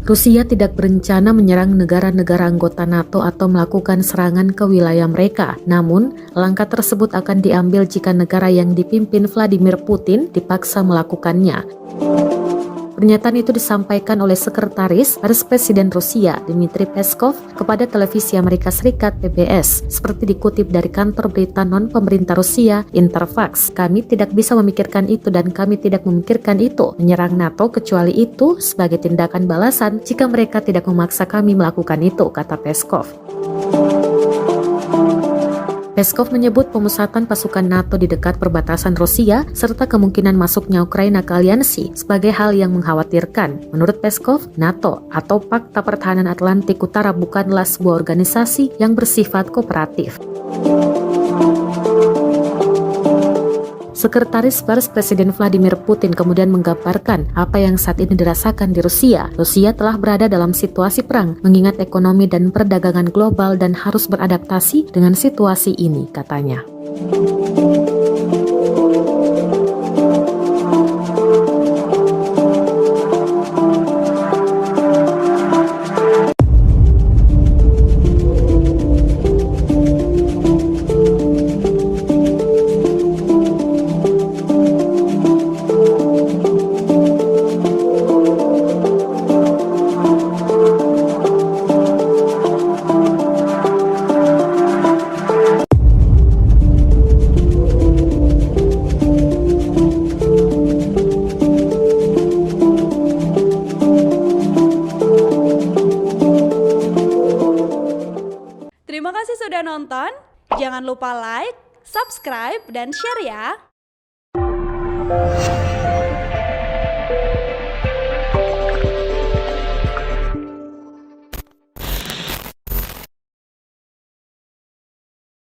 Rusia tidak berencana menyerang negara-negara anggota NATO atau melakukan serangan ke wilayah mereka. Namun, langkah tersebut akan diambil jika negara yang dipimpin Vladimir Putin dipaksa melakukannya. Pernyataan itu disampaikan oleh Sekretaris Presiden Rusia, Dmitry Peskov, kepada televisi Amerika Serikat PBS. Seperti dikutip dari kantor berita non-pemerintah Rusia, Interfax, "Kami tidak bisa memikirkan itu dan kami tidak memikirkan itu, menyerang NATO kecuali itu sebagai tindakan balasan jika mereka tidak memaksa kami melakukan itu," kata Peskov. Peskov menyebut pemusatan pasukan NATO di dekat perbatasan Rusia serta kemungkinan masuknya Ukraina ke aliansi sebagai hal yang mengkhawatirkan. Menurut Peskov, NATO atau Pakta Pertahanan Atlantik Utara bukanlah sebuah organisasi yang bersifat kooperatif. Sekretaris Pers Presiden Vladimir Putin kemudian menggambarkan apa yang saat ini dirasakan di Rusia. Rusia telah berada dalam situasi perang, mengingat ekonomi dan perdagangan global dan harus beradaptasi dengan situasi ini, katanya. Terima kasih sudah nonton. Jangan lupa like, subscribe, dan share ya.